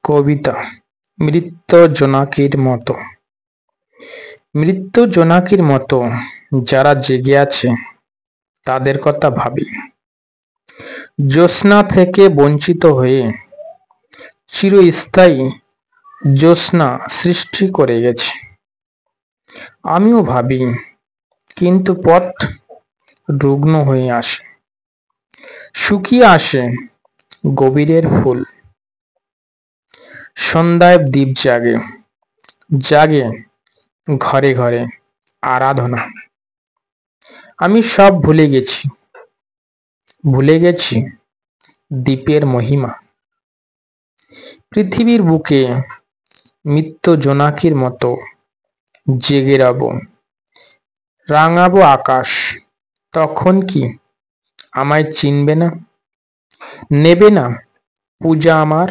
কবিতা মৃত্যু জোনাকির মতো। মৃত্যু জোনাকির মতো যারা জেগে আছে তাদের কথা ভাবি। জ্যোৎস্না থেকে বঞ্চিত হয়ে চিরস্থায়ী জ্যোৎস্না সৃষ্টি করে গেছে। আমিও ভাবি, কিন্তু পথ রুগ্ন হয়ে আসে, শুকিয়ে আসে গভীরের ফুল। সন্ধ্যায় দ্বীপ জাগে জাগে ঘরে ঘরে আরাধনা। আমি সব ভুলে গেছি দ্বীপের মহিমা। পৃথিবীর বুকে মৃত্যু জোনাকির মতো জেগে রব, রাঙাবো আকাশ। তখন কি আমায় চিনবে না, নেবে না পূজা আমার?